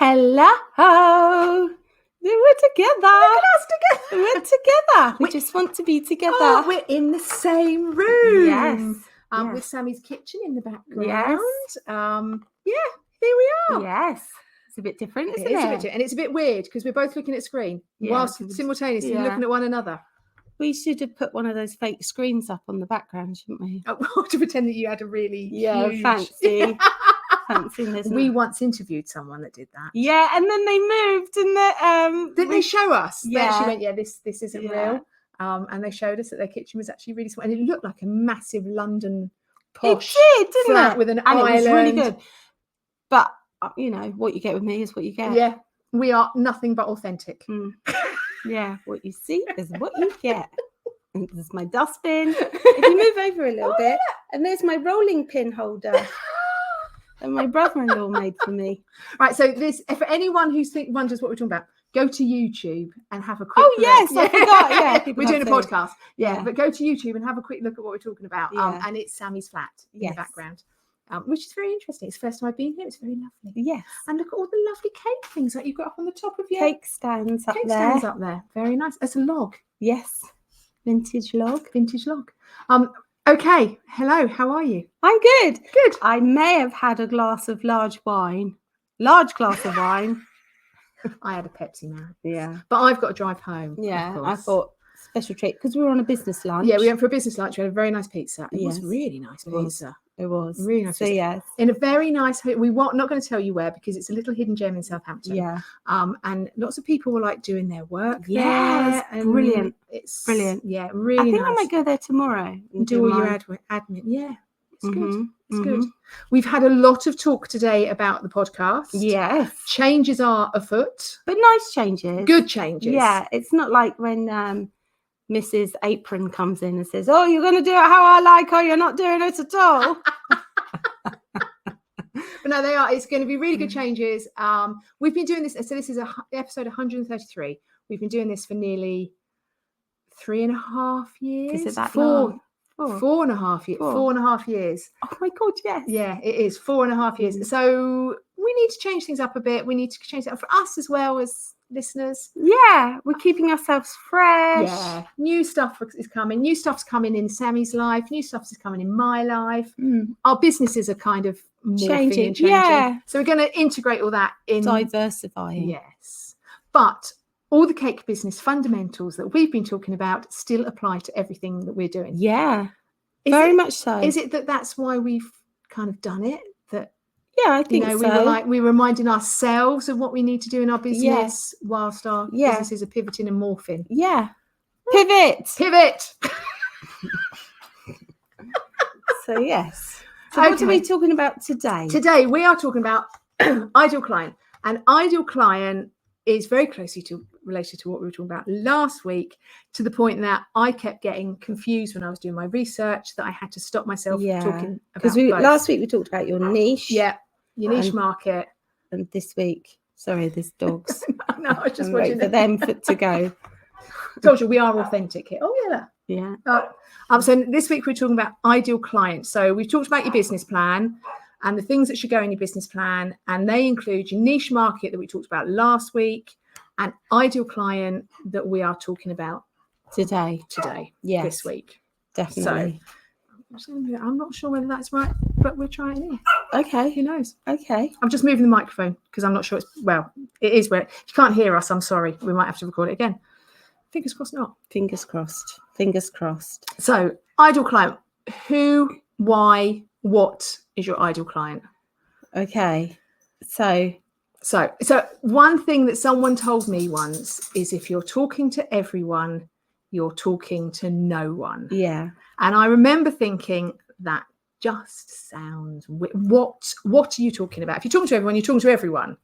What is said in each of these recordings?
Hello. We're together. Look at us together. We're together. We just want to be together. Oh, we're in the same room. Yes. With Sammy's kitchen in the background. Yes. Here we are. Yes. It's a bit different, isn't it? It is a bit different, and it's a bit weird because we're both looking at a screen whilst simultaneously looking at one another. We should have put one of those fake screens up on the background, shouldn't we? Oh, to pretend that you had a really huge... fancy. We once interviewed someone that did that. Yeah, and then they moved and didn't they show us? Yeah. They actually went, this isn't real. And they showed us that their kitchen was actually really small, and it looked like a massive London posh flat with an island. It was really good. But what you get with me is what you get. Yeah, we are nothing but authentic. Yeah, what you see is what you get. And there's my dustbin. If you move over a little bit, and there's my rolling pin holder that my brother-in-law made for me. Right, so this, for anyone who wonders what we're talking about, go to YouTube and have a quick look. Yes, I forgot. Yeah, we're doing a podcast. Yeah, but go to YouTube and have a quick look at what we're talking about. And it's Sammy's flat in the background. Which is very interesting. It's the first time I've been here. It's very lovely. Yes. And look at all the lovely cake things that you've got up on the top of your cake stands up there. Cake stands up there. Very nice. It's a log. Yes. Vintage log. Vintage log. Okay. Hello. How are you? I'm good. Good. I may have had a glass of large glass of wine. I had a Pepsi now. Yeah. But I've got to drive home. Yeah. I thought special treat because we were on a business lunch. Yeah, we went for a business lunch. We had a very nice pizza. It was really nice pizza. It was really nice. So yes, in a very nice. We not going to tell you where because it's a little hidden gem in Southampton. Yeah. And lots of people were like doing their work. Yeah, there, brilliant. It's brilliant. Yeah, really. I think nice. I might go there tomorrow and do all your admin. Yeah, it's good. It's good. We've had a lot of talk today about the podcast. Yes, changes are afoot, but nice changes. Good changes. Yeah, it's not like when Mrs. Apron comes in and says, "Oh, you're going to do it how I like, or you're not doing it at all." But no, they are. It's going to be really good changes. We've been doing this. So this is episode 133. We've been doing this for nearly 3.5 years. Is it that long? 4.5 years. 4.5 years. Oh my God, yes. Yeah, it is 4.5 years. So we need to change things up a bit. We need to change it up for us as well as listeners. Yeah, we're keeping ourselves fresh. Yeah, new stuff is coming. New stuff's coming in Sammy's life. New stuff is coming in my life. Our businesses are kind of changing. Yeah. So we're going to integrate all that in. Diversifying. Yes. But all the cake business fundamentals that we've been talking about still apply to everything that we're doing. Yeah, very much so. Is it that's why we've kind of done it? That I think so. We were reminding ourselves of what we need to do in our business whilst our businesses are pivoting and morphing. Yeah. Pivot. So yes. So what are we talking about today? Today we are talking about ideal client. An ideal client is very closely related to what we were talking about last week, to the point that I kept getting confused when I was doing my research, that I had to stop myself talking about because last week we talked about your niche. Yeah, your niche market. And this week, sorry, there's dogs. No, I was just watching for them to go. I told you we are authentic here. Oh yeah. So this week we're talking about ideal clients. So we've talked about your business plan and the things that should go in your business plan, and they include your niche market that we talked about last week, and ideal client that we are talking about today. Yes, this week, definitely. So I'm not sure whether that's right, but we're trying it. Okay, who knows? Okay, I'm just moving the microphone because I'm not sure it is where you can't hear us. I'm sorry, we might have to record it again. Fingers crossed not. Fingers crossed. So, ideal client. Who, why, what is your ideal client? Okay. So one thing that someone told me once is, if you're talking to everyone, you're talking to no one. Yeah. And I remember thinking, that just sounds what are you talking about? If you're talking to everyone, you're talking to everyone.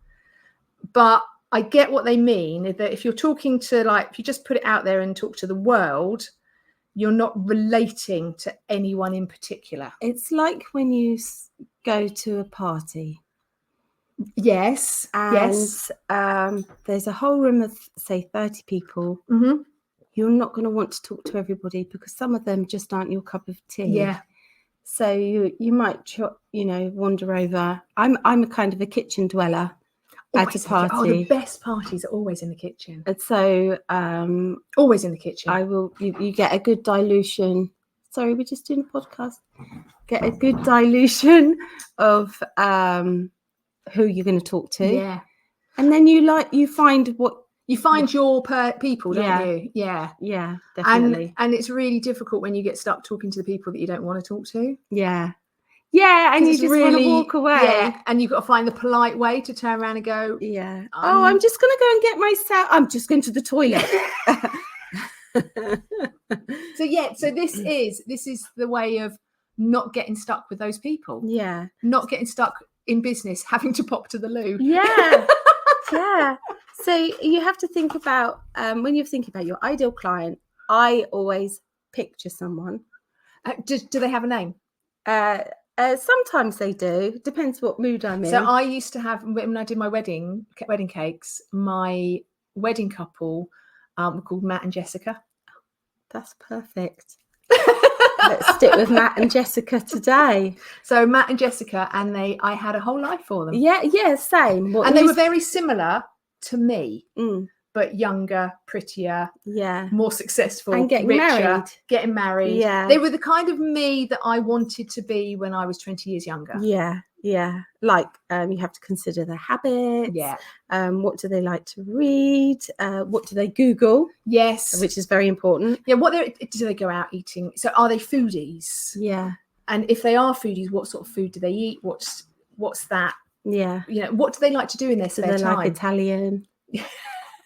But I get what they mean, that if you're talking to, if you just put it out there and talk to the world, you're not relating to anyone in particular. It's like when you go to a party. Yes. And there's a whole room of, say, 30 people. Mm-hmm. You're not going to want to talk to everybody because some of them just aren't your cup of tea. Yeah. So you might, wander over. I'm a kind of a kitchen dweller. at a party. Oh, the best parties are always in the kitchen. And so Always in the kitchen. you get a good dilution. Sorry, we're just doing a podcast. Get a good dilution of who you're going to talk to. Yeah. And then you find what you find your people, don't you? Yeah. Yeah, definitely. And it's really difficult when you get stuck talking to the people that you don't want to talk to. Yeah. Yeah, and you just want to walk away. Yeah, and you've got to find the polite way to turn around and go, yeah. I'm just going to go and get myself. I'm just going to the toilet. So this is the way of not getting stuck with those people. Yeah. Not getting stuck in business, having to pop to the loo. Yeah. Yeah. So you have to think about when you're thinking about your ideal client, I always picture someone. Do they have a name? Sometimes they do. Depends what mood I'm in. So I used to have, when I did my wedding cakes, my wedding couple were called Matt and Jessica. That's perfect. Let's stick with Matt and Jessica today. So Matt and Jessica, and I had a whole life for them. Yeah, same. They were very similar to me, but younger, prettier, more successful, and getting married. Yeah, they were the kind of me that I wanted to be when I was 20 years younger. Yeah. Like you have to consider their habits. Yeah. What do they like to read? What do they Google? Yes, which is very important. Yeah. Do they go out eating? So are they foodies? Yeah. And if they are foodies, what sort of food do they eat? What's that? Yeah. What do they like to do in their spare time? Like Italian?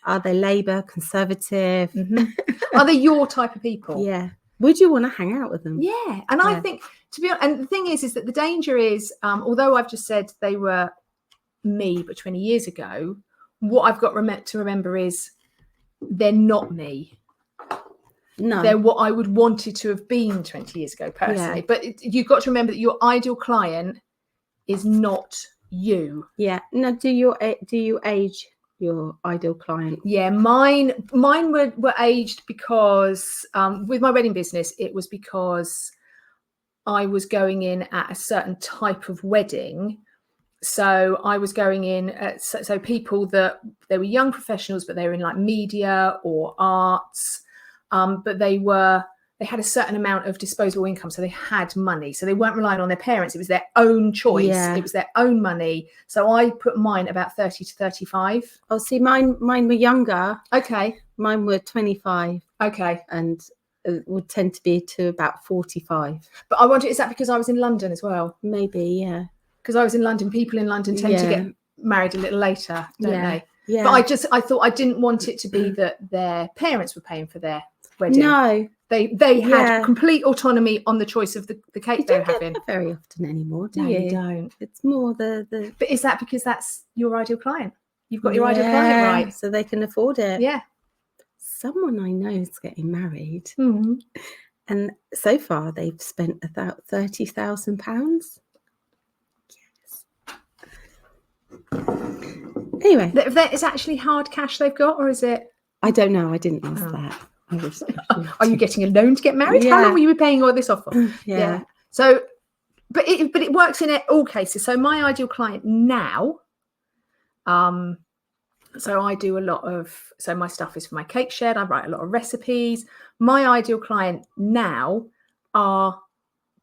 Are they Labour, Conservative? Mm-hmm. Are they your type of people? Yeah. Would you want to hang out with them? Yeah. And I think, to be honest, and the thing is that the danger is, although I've just said they were me, but 20 years ago, what I've got to remember is they're not me. No. They're what I would wanted to have been 20 years ago, personally. Yeah. But you've got to remember that your ideal client is not you. Yeah. Now, do you age your ideal client? Yeah, mine were aged because with my wedding business, it was because I was going in at a certain type of wedding. So I was going in at so people that they were young professionals, but they were in like media or arts, but they had a certain amount of disposable income, so they had money. So they weren't relying on their parents. It was their own choice. Yeah. It was their own money. So I put mine about 30 to 35. Oh, see, mine were younger. Okay. Mine were 25. Okay. And it would tend to be to about 45. But I wonder, is that because I was in London as well? Maybe, yeah. Because I was in London. People in London tend to get married a little later, don't they? Yeah. But I thought I didn't want it to be that their parents were paying for their wedding. No. They had complete autonomy on the choice of the cake they were having. Not very often anymore, do you? No, you don't. It's more the. But is that because that's your ideal client? You've got your ideal client right, so they can afford it. Yeah. Someone I know is getting married, and so far they've spent about £30,000. Yes. Anyway, is actually hard cash they've got, or is it? I don't know. I didn't ask that. Are you getting a loan to get married? How long will you be paying all this off for? Yeah. So, but it works in all cases. So my ideal client now, so I do a lot of, so my stuff is for my cake shed. I write a lot of recipes. My ideal client now are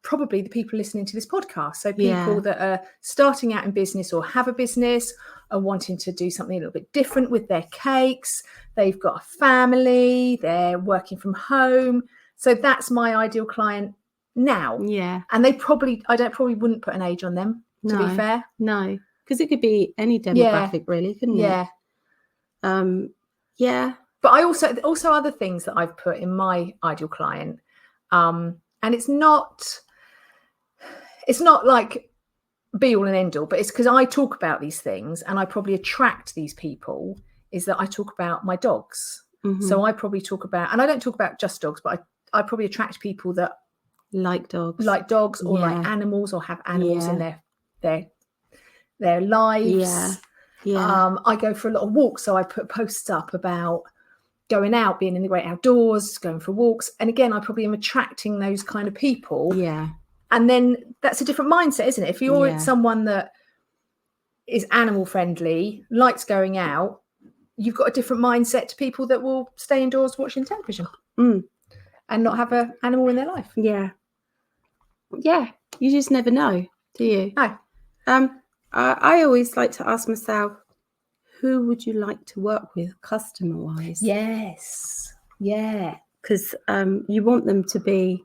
probably the people listening to this podcast. So people that are starting out in business or have a business, are wanting to do something a little bit different with their cakes. They've got a family, they're working from home. So that's my ideal client now. Yeah. And they probably wouldn't put an age on them, to be fair. No, because it could be any demographic really, couldn't it? Yeah. But I also other things that I've put in my ideal client. And it's not like be all and end all, but it's because I talk about these things and I probably attract these people, is that I talk about my dogs. So I probably talk about, and I don't talk about just dogs, but I probably attract people that like dogs or like animals, or have animals in their lives. I go for a lot of walks, so I put posts up about going out, being in the great outdoors, going for walks. And again, I probably am attracting those kind of people. Yeah. And then that's a different mindset, isn't it? If you're someone that is animal friendly, likes going out, you've got a different mindset to people that will stay indoors watching television and not have an animal in their life. Yeah. Yeah. You just never know, do you? No. I always like to ask myself, who would you like to work with customer-wise? Yes. Yeah. Because you want them to be...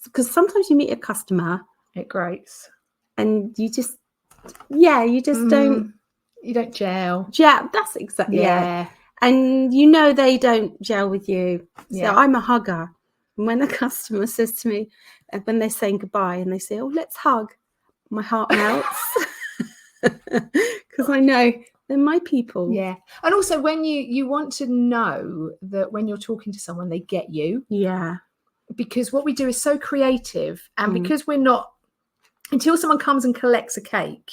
Because sometimes you meet a customer... It grates. And you just... Yeah, you just don't... You don't gel. Yeah, that's exactly it. And you know they don't gel with you. So I'm a hugger. And when a customer says to me, when they're saying goodbye and they say, oh, let's hug, my heart melts. Because I know they're my people. Yeah. And also when you want to know that when you're talking to someone, they get you. Yeah. Because what we do is so creative. And because we're not, until someone comes and collects a cake,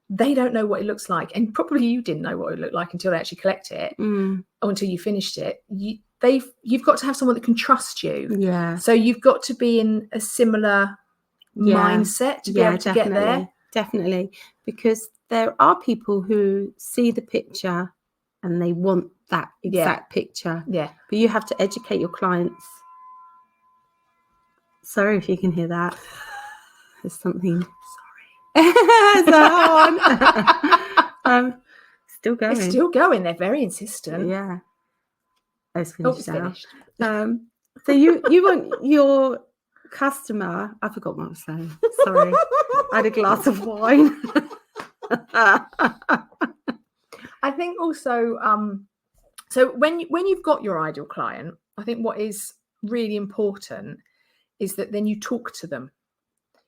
they don't know what it looks like. And probably you didn't know what it looked like until they actually collect it or until you finished it. You've got to have someone that can trust you. Yeah. So you've got to be in a similar mindset to be able to get there. Definitely. Because there are people who see the picture and they want that exact picture. Yeah. But you have to educate your clients. Sorry if you can hear that. There's something. Sorry. Still going. It's still going. They're very insistent. Yeah. It's finished now. So you want your customer... I forgot what I was saying. Sorry. I had a glass of wine. I think also, so when you've got your ideal client, I think what is really important is that then you talk to them.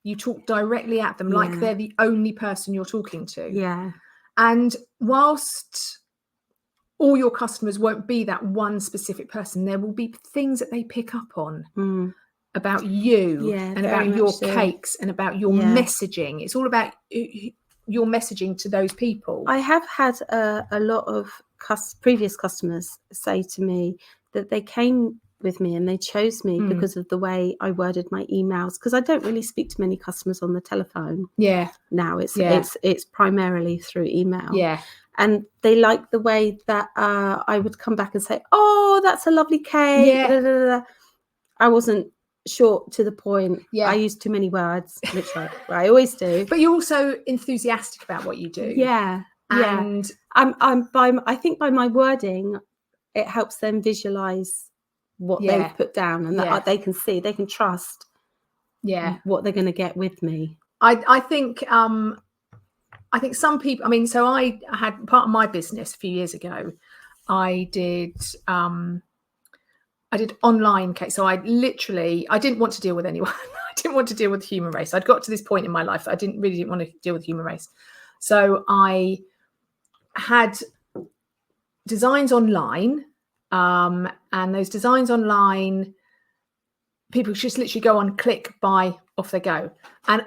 You talk directly at them like they're the only person you're talking to. Yeah. And whilst all your customers won't be that one specific person, there will be things that they pick up on about you and about your cakes and about your messaging. It's all about your messaging to those people. I have had a lot of previous customers say to me that they came with me and they chose me because of the way I worded my emails, because I don't really speak to many customers on the telephone. Yeah. Now it's primarily through email. Yeah. And they like the way that I would come back and say, oh, that's a lovely cake. Yeah. Da, da, da, da. I wasn't short, to the point. Yeah. I used too many words, which I always do. But you're also enthusiastic about what you do. Yeah. And I think by my wording, it helps them visualize what they've put down, and that they can see, they can trust what they're going to get with me. I think some people, I mean, so I had part of my business a few years ago. I did online cake. So I didn't want to deal with anyone. I didn't want to deal with the human race. I'd got to this point in my life that I didn't want to deal with the human race. So I had designs online, and those designs online, people just literally go on, click, buy, off they go. And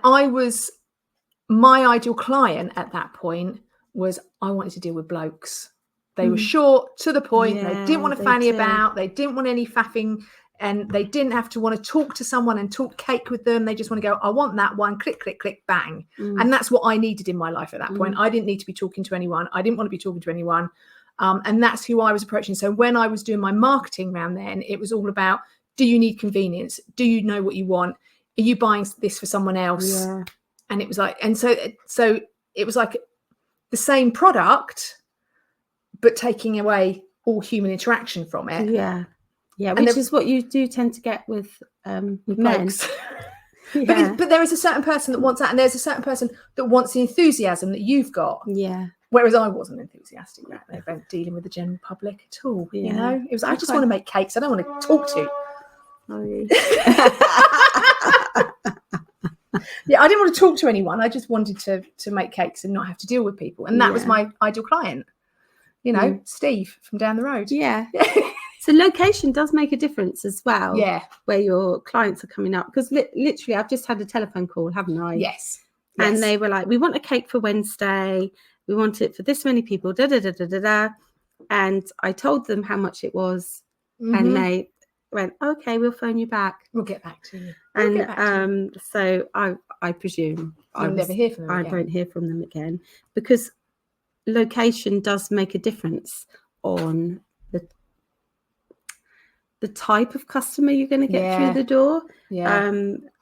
my ideal client at that point was, I wanted to deal with blokes. They were short, to the point. They didn't want to fanny about. They didn't want any faffing, and they didn't have to want to talk to someone and talk cake with them. They just want to go, I want that one, click, click, click, bang. And that's what I needed in my life at that point. I didn't need to be talking to anyone. I didn't want to be talking to anyone. And that's who I was approaching. So when I was doing my marketing around then, it was all about, do you need convenience? Do you know what you want? Are you buying this for someone else? Yeah. And it was like, and so it was like the same product, but taking away all human interaction from it. Yeah. Yeah. Which is what you do tend to get with men. But there is a certain person that wants that, and there's a certain person that wants the enthusiasm that you've got. Yeah. Whereas I wasn't enthusiastic about dealing with the general public at all. Yeah. You know, it was, I just want to make cakes. I don't want to talk to. Oh, yeah. Yeah, I didn't want to talk to anyone. I just wanted to make cakes and not have to deal with people. And that was my ideal client. You know, Steve from down the road. Yeah. So location does make a difference as well. Yeah. Where your clients are coming up. Because literally, I've just had a telephone call, haven't I? Yes. And they were like, we want a cake for Wednesday. We want it for this many people. Da, da, da, da, da, da. And I told them how much it was. And went, okay, we'll phone you back. We'll get back to you. We'll get back to you. And so I presume You'll never hear from them I again. won't hear from them again, because location does make a difference on the type of customer you're going to get through the door.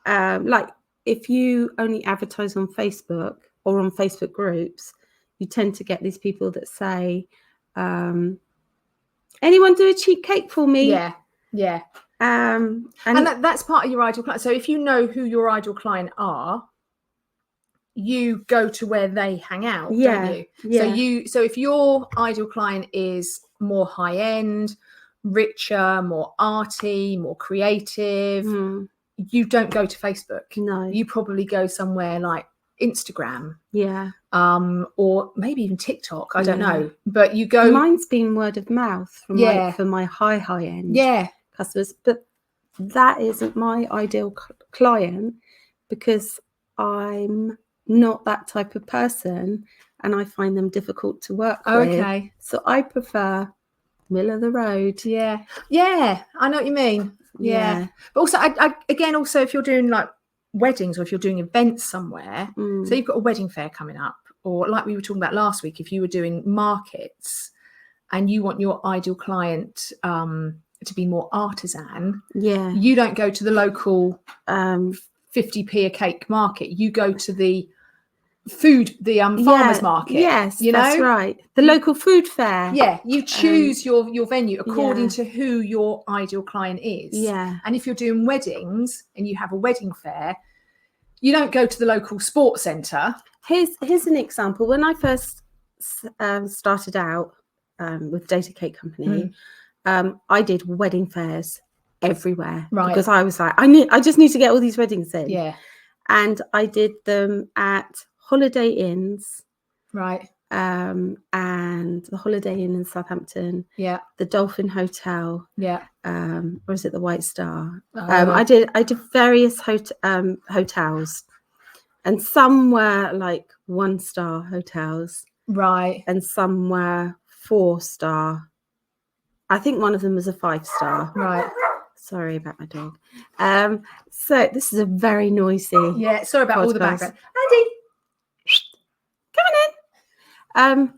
Like if you only advertise on Facebook or on Facebook groups, you tend to get these people that say, anyone do a cheap cake for me? And that's part of your ideal client. So if you know who your ideal client are, you go to where they hang out, don't you? So if your ideal client is more high end, richer, more arty, more creative, you don't go to Facebook. No, you probably go somewhere like Instagram, or maybe even TikTok. I don't know, but you go. Mine's been word of mouth from for my high end customers, but that isn't my ideal client, because I'm not that type of person, and I find them difficult to work with. So I prefer middle of the road. I know what you mean. But also, I again, also if you're doing like weddings, or if you're doing events somewhere, so you've got a wedding fair coming up, or like we were talking about last week, if you were doing markets and you want your ideal client to be more artisan, you don't go to the local 50p a cake market. You go to the farmers market. That's right, the local food fair. You choose your venue according to who your ideal client is. And if you're doing weddings and you have a wedding fair, you don't go to the local sports centre. Here's an example. When I first started out with Data Cake Company, I did wedding fairs everywhere, because I was like, I just need to get all these weddings in. And I did them at Holiday Inns, and the Holiday Inn in Southampton, the Dolphin Hotel, or is it the White Star? I did various hotels, and some were like 1-star hotels, and some were 4-star. I think one of them was a 5-star. Sorry about my dog. So this is a very noisy. Sorry about all the background. Andy, coming in.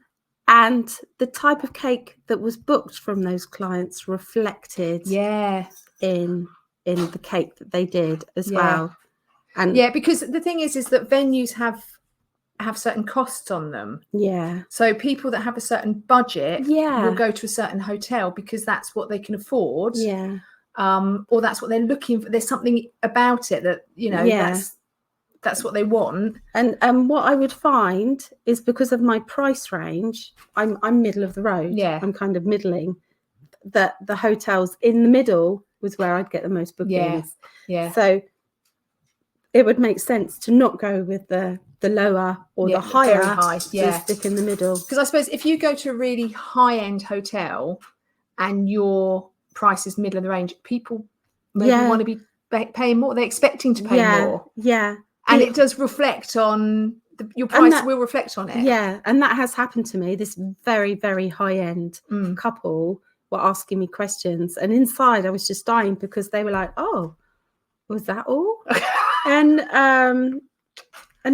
And the type of cake that was booked from those clients reflected in the cake that they did as well. And because the thing is that venues have certain costs on them. So people that have a certain budget will go to a certain hotel because that's what they can afford. Or that's what they're looking for. There's something about it that, you know, that's what they want. And what I would find is, because of my price range, I'm middle of the road. I'm kind of middling. That the hotels in the middle was where I'd get the most bookings. So it would make sense to not go with the lower or the higher, to stick in the middle. Because I suppose if you go to a really high-end hotel and your price is middle of the range, people maybe want to be paying more. They're expecting to pay more. And it does reflect on your price. Will reflect on it. And that has happened to me. This very, very high-end couple were asking me questions, and inside I was just dying, because they were like, "Oh, was that all?" and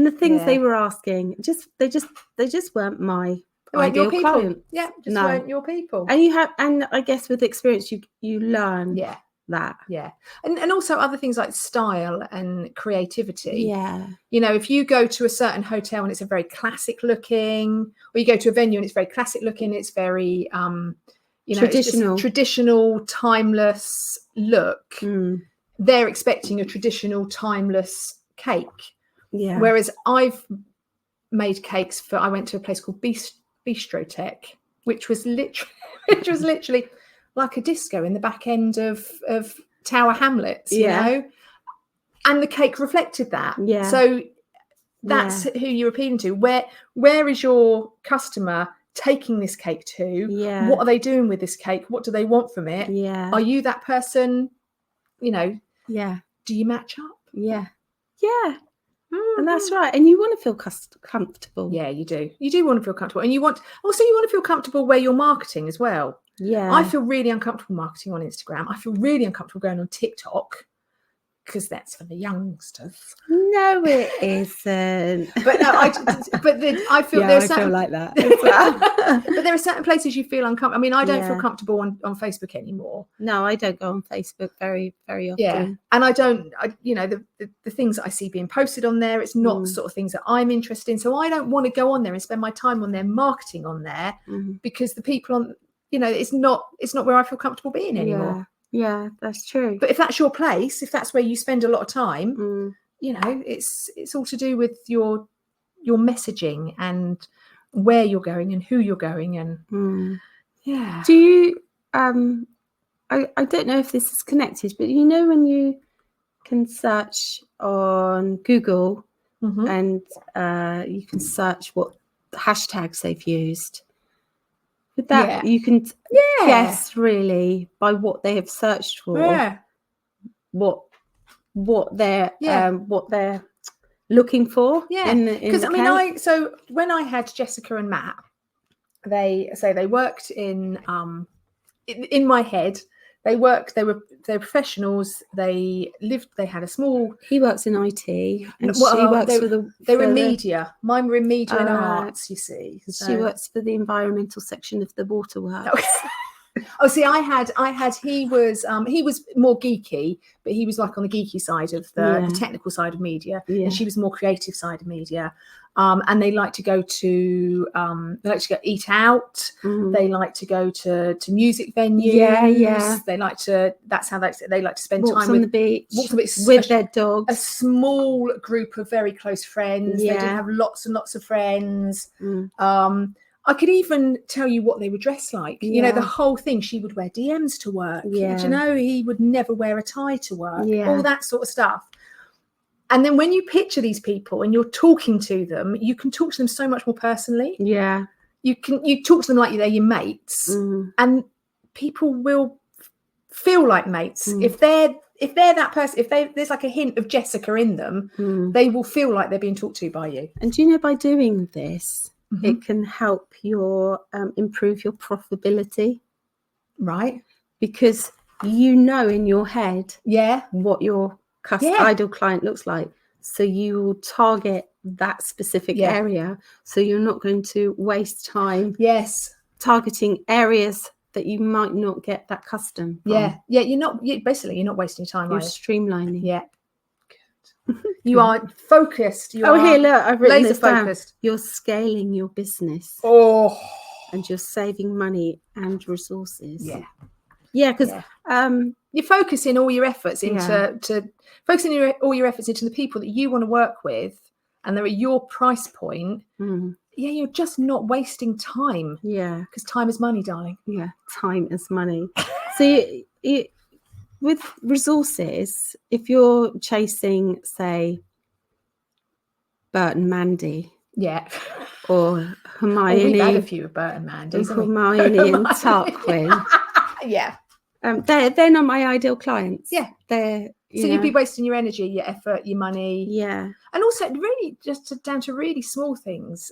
the things they were asking, they just weren't my ideal client. Weren't your people. And I guess with experience you learn that. And also other things like style and creativity. You know, if you go to a certain hotel and it's a very classic looking, or you go to a venue and it's very classic looking, it's very traditional, timeless look. They're expecting a traditional, timeless cake. Whereas I've made cakes I went to a place called Bistrotech, which was literally like a disco in the back end of Tower Hamlets, you know, and the cake reflected that. So that's who you're appealing to. Where is your customer taking this cake to? What are they doing with this cake? What do they want from it? Are you that person? You know, do you match up? And that's right. And you want to feel comfortable. You do want to feel comfortable, and you want to feel comfortable where you're marketing as well. Yeah. I feel really uncomfortable marketing on Instagram. I feel really uncomfortable going on TikTok because that's for the youngsters. No, it isn't. But no, I feel yeah, there's I certain, feel like that as well. but there are certain places you feel uncomfortable. I mean, I don't feel Yeah. comfortable on Facebook anymore. No, I don't go on Facebook very, very often. Yeah, and the things that I see being posted on there, it's not the sort of things that I'm interested in. So I don't want to go on there and spend my time on there marketing on there because the people on, it's not where I feel comfortable being anymore. Yeah, that's true. But if that's your place, if that's where you spend a lot of time, it's all to do with your messaging and where you're going and who you're going and yeah. Do you I don't know if this is connected, but when you can search on Google and you can search what hashtags they've used. With that, you can guess really by what they have searched for, what they're looking for. Yeah, because so when I had Jessica and Matt, they worked in my head. They're professionals. They had a small. He works in IT, and she works for the. They were in media. Mine were in media and arts. You see, she works for the environmental section of the waterworks. Oh, see, I had. He was more geeky, but he was like on the geeky side of the technical side of media, and she was more creative side of media. And they like to go to eat out. They like to go to music venues. They like to. That's how they like to spend time on the beach. Walks on the beach with their dogs. A small group of very close friends. They did have lots and lots of friends. I could even tell you what they were dressed like. The whole thing. She would wear DMs to work. He would never wear a tie to work. All that sort of stuff. And then when you picture these people and you're talking to them, you can talk to them so much more personally. Yeah. You talk to them like they're your mates, and people will feel like mates. If they're that person, if there's like a hint of Jessica in them, they will feel like they're being talked to by you. And by doing this, it can help improve your profitability, right? Because in your head, what your ideal client looks like, so you will target that specific area. So you're not going to waste time. Targeting areas that you might not get that custom from. You're not wasting time. You're streamlining. Good. You are focused. Here, look, I've written laser this down. Focused. You're scaling your business. And you're saving money and resources. Because you're focusing all your efforts into all your efforts into the people that you want to work with, and they're at your price point. You're just not wasting time. Because time is money, darling. Time is money. So with resources, if you're chasing, say, Bert and Mandy, or Hermione, we've had a few of Bert and Mandy, Hermione and Tarquin, they're not my ideal clients. They're you'd be wasting your energy, your effort, your money. And also really just down to really small things,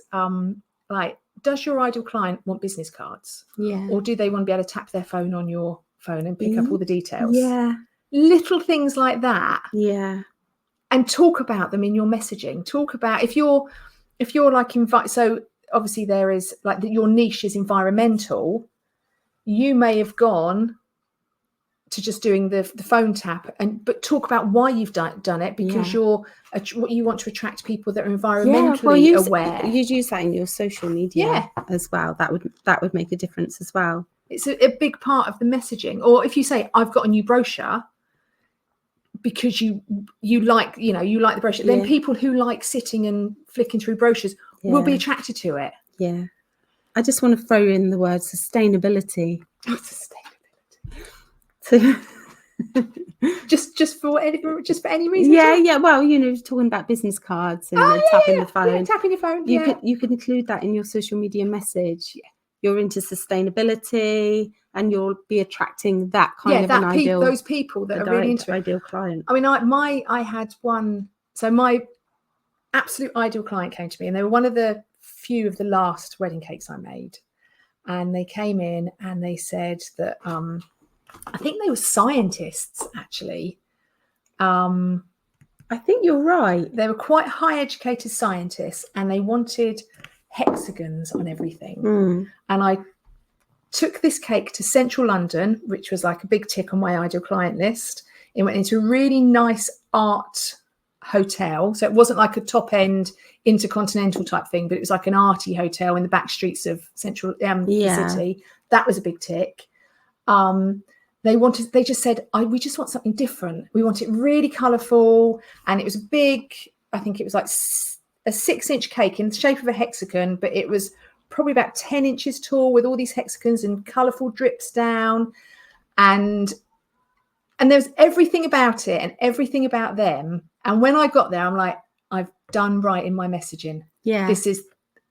like, does your ideal client want business cards? Or do they want to be able to tap their phone on your phone and pick up all the details? Little things like that. And talk about them in your messaging. Talk about if you're like so obviously there is like your niche is environmental. You may have gone to just doing the phone tap, but talk about why you've done it, because what you want to attract people that are environmentally aware. You'd use that in your social media as well. That would make a difference as well. It's a big part of the messaging. Or if you say, I've got a new brochure, because you like the brochure, then people who like sitting and flicking through brochures will be attracted to it. I just want to throw in the word sustainability. So just for any reason. Well, talking about business cards and tapping the phone. Tapping your phone. You could include that in your social media message. You're into sustainability, and you'll be attracting that kind of an ideal. Those people that are really into ideal client. I mean, I had one. So my absolute ideal client came to me, and they were one of the few of the last wedding cakes I made. and they came in and they said that I think they were scientists actually. I think you're right. They were quite high educated scientists, and they wanted hexagons on everything. And I took this cake to Central London, which was like a big tick on my ideal client list. It went into a really nice art hotel. So it wasn't like a top end intercontinental type thing, but it was like an arty hotel in the back streets of Central City. That was a big tick. They just said, we just want something different. We want it really colourful. And it was a big, I think it was like a 6-inch cake in the shape of a hexagon, but it was probably about 10 inches tall with all these hexagons and colourful drips down. And there's everything about it and everything about them. And when I got there, I'm like, I've done right in my messaging. Yeah. This is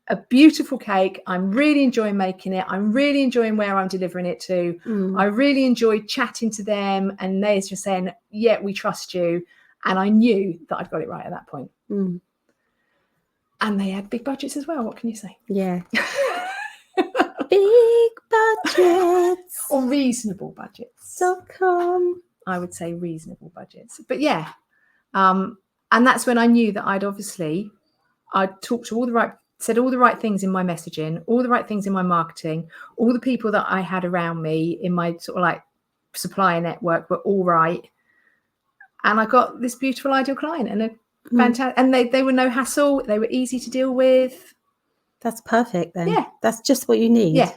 a beautiful cake. I'm really enjoying making it. I'm really enjoying where I'm delivering it to. I really enjoyed chatting to them, and they're just saying, yeah, we trust you. And I knew that I'd got it right at that point. And they had big budgets as well. What can you say? Yeah. Big budgets. Or reasonable budgets. So come. I would say reasonable budgets. But yeah. And that's when I knew that I'd talked to said all the right things in my messaging, all the right things in my marketing, all the people that I had around me in my sort of like supplier network were all right. And I got this beautiful ideal client and a fantastic, and they were no hassle. They were easy to deal with. That's perfect then. Yeah. That's just what you need. Yeah.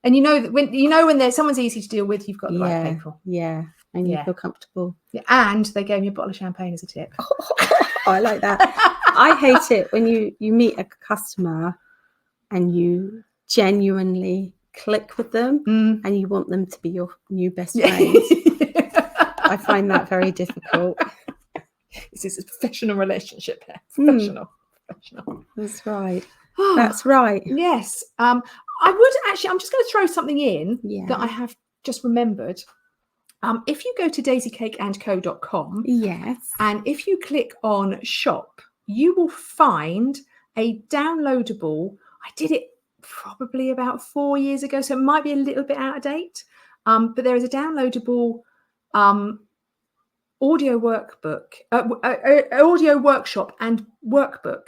And you know that when there's someone's easy to deal with, you've got the right people. Yeah. And you feel comfortable. Yeah. And they gave me a bottle of champagne as a tip. I like that. I hate it when you meet a customer and you genuinely click with them and you want them to be your new best friends. I find that very difficult. This is a professional relationship here. Professional. That's right. That's right. Yes. I would actually, I'm just going to throw something in that I have just remembered. If you go to daisycakeandco.com, and if you click on shop, you will find a downloadable. I did it probably about 4 years ago, so it might be a little bit out of date. But there is a downloadable audio workbook, audio workshop and workbook.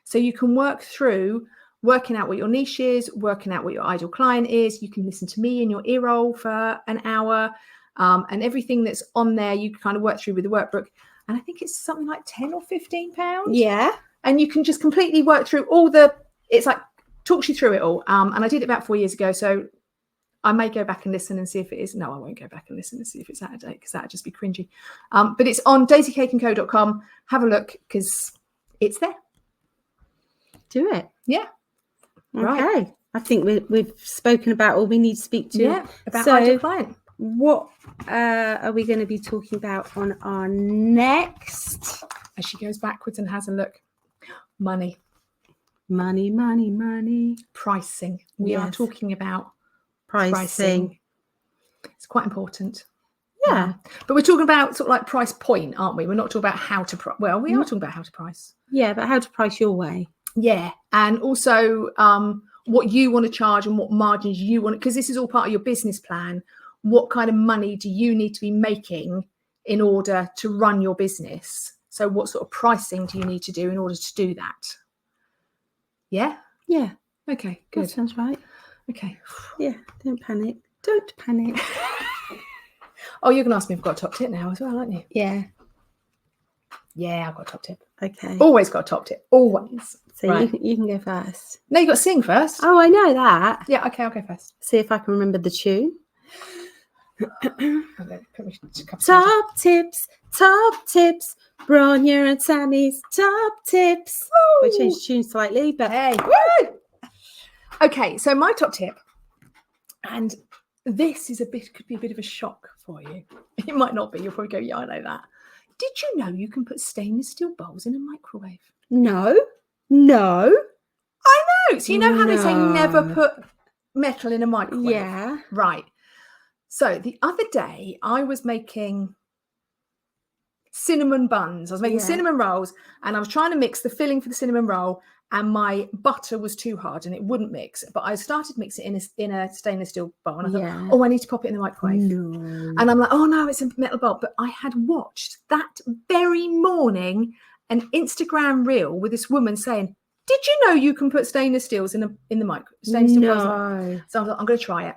So you can work through working out what your niche is, working out what your ideal client is. You can listen to me in your ear roll for an hour. And everything that's on there, you can kind of work through with the workbook. And I think it's something like £10 or £15. Yeah. And you can just completely work through it's like talks you through it all. And I did it about 4 years ago. So I may go back and listen and see if it is. No, I won't go back and listen and see if it's out of date because that'd just be cringy. But it's on daisycakeandco.com. Have a look because it's there. Do it. Yeah. Okay. Right. I think we've spoken about all we need to speak to. Yeah. About ideal client. What are we going to be talking about on our next? As she goes backwards and has a look. Money. Pricing. We are talking about pricing. It's quite important. Yeah. But we're talking about sort of like price point, aren't we? We're not talking about how to price. Well, we are talking about how to price. Yeah, but how to price your way. Yeah. And also what you want to charge and what margins you want, because this is all part of your business plan. What kind of money do you need to be making in order to run your business? So what sort of pricing do you need to do in order to do that? Yeah? Yeah. Okay, good. That sounds right. Okay. Yeah, don't panic. Don't panic. Oh, you're going to ask me if I've got a top tip now as well, aren't you? Yeah. Yeah, I've got a top tip. Okay. Always got a top tip. Always. So right. you can go first. No, you got to sing first. Oh, I know that. Yeah, okay, I'll go first. See if I can remember the tune. Top tips, Bronya and Sammy's top tips. Woo! We changed tune slightly, but hey, woo! Okay, so my top tip, and this could be a bit of a shock for you. It might not be. You'll probably go, yeah, I know that. Did you know you can put stainless steel bowls in a microwave? No. I know. So you know how they say never put metal in a microwave? Yeah. Right. So the other day I was making cinnamon buns. I was making cinnamon rolls, and I was trying to mix the filling for the cinnamon roll, and my butter was too hard and it wouldn't mix. But I started mixing it in a stainless steel bowl, and I thought, oh, I need to pop it in the microwave. No. And I'm like, oh no, it's a metal bowl. But I had watched that very morning an Instagram reel with this woman saying, did you know you can put stainless steels in the microwave? Stainless steel bowls. So I thought, I'm going to try it.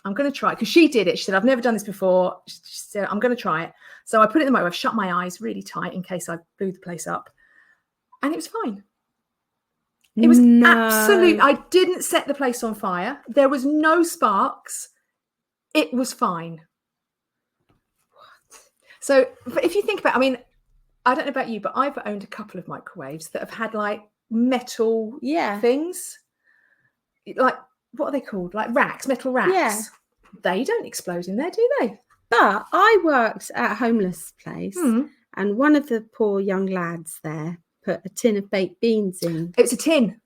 I'm going to try it, because she did it. She said, I've never done this before. She said, I'm going to try it. So I put it in the microwave, shut my eyes really tight in case I blew the place up. And it was fine. It was absolute. I didn't set the place on fire. There was no sparks. It was fine. What? So if you think about, I mean, I don't know about you, but I've owned a couple of microwaves that have had like metal things. Like, what are they called? Like racks, metal racks. Yeah. They don't explode in there, do they? But I worked at a homeless place, and one of the poor young lads there put a tin of baked beans in. It's a tin.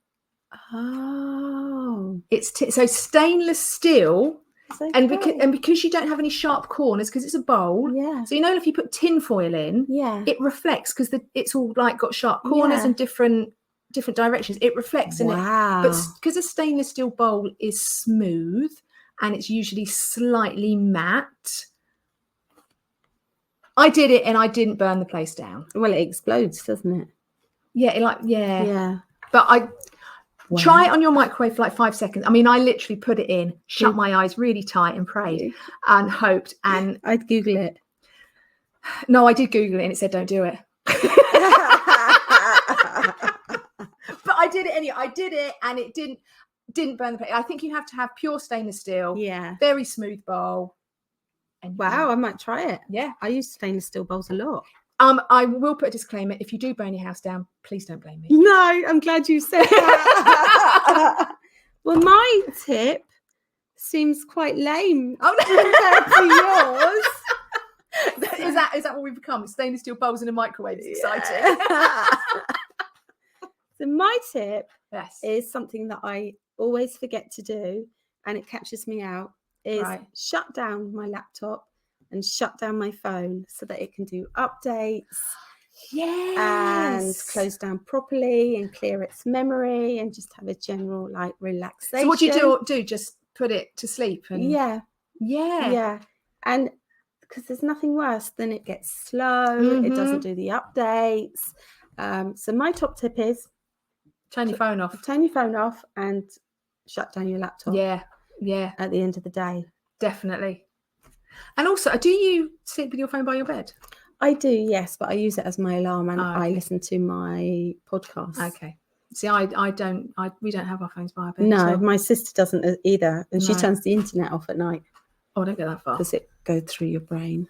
Oh. It's so stainless steel. And Okay. because you don't have any sharp corners, because it's a bowl. Yeah. So if you put tin foil in, it reflects, because it's all like got sharp corners and different directions. It reflects in it. But because a stainless steel bowl is smooth and it's usually slightly matte, I did it and I didn't burn the place down. Well, it explodes, doesn't it? Yeah, yeah. But try it on your microwave for like 5 seconds. I mean, I literally put it in, shut my eyes really tight and prayed and hoped. And I'd Google it. No, I did Google it and it said, don't do it. But I did it anyway. I did it and it didn't burn the plate. I think you have to have pure stainless steel. Yeah. Very smooth bowl. And wow, I might try it. Yeah. I use stainless steel bowls a lot. I will put a disclaimer. If you do burn your house down, please don't blame me. No, I'm glad you said that. Well, my tip seems quite lame compared to yours. Is that what we've become? Stainless steel bowls in a microwave. It's exciting. So my tip is something that I always forget to do, and it catches me out, is shut down my laptop and shut down my phone so that it can do updates and close down properly and clear its memory and just have a general like relaxation. So what do? Just put it to sleep? And yeah. And because there's nothing worse than it gets slow, it doesn't do the updates. So my top tip is turn your phone off. Turn your phone off and shut down your laptop. Yeah. At the end of the day. Definitely. And also, do you sleep with your phone by your bed? I do, yes, but I use it as my alarm and I listen to my podcast. Okay. See, we don't have our phones by our bed. No, my sister doesn't either. And she turns the internet off at night. Oh, don't go that far. Because it goes through your brain.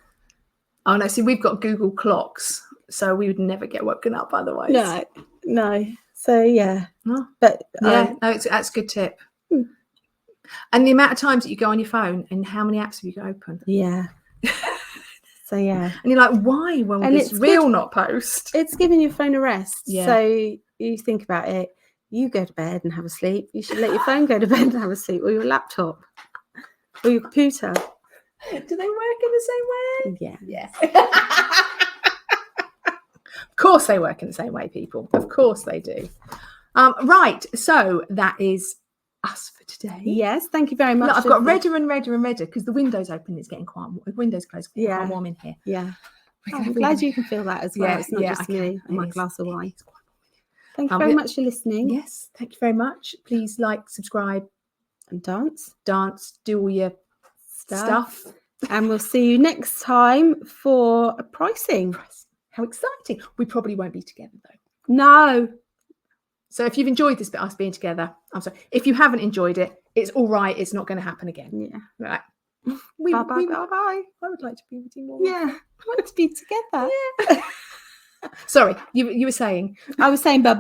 Oh, no, see, we've got Google clocks, so we would never get woken up otherwise. No. So, yeah. Oh. But that's a good tip. And the amount of times that you go on your phone and how many apps have you got open? Yeah. So, yeah. And you're like, why will this reel not post? It's giving your phone a rest. Yeah. So you think about it. You go to bed and have a sleep. You should let your phone go to bed and have a sleep, or your laptop, or your computer. Do they work in the same way? Yeah. Of course they work in the same way, people. Of course they do. Right. So that is us for today. Yes, thank you very much. Look, I've got redder and redder and redder because the window's open. It's getting quite warm. The window's closed. It's quite warm in here. Yeah. I'm glad you can feel that as well. It's not just me and my glass of wine. Thank you very much for listening. Yes, thank you very much. Please like, subscribe, and dance. Do all your stuff. And we'll see you next time for a pricing. How exciting. We probably won't be together though. No. So if you've enjoyed this bit, us being together, I'm sorry. If you haven't enjoyed it, it's all right. It's not going to happen again. Yeah. Right. Bye. I would like to be with you more. Yeah. I want to be together. Yeah. Sorry, you were saying. I was saying bye.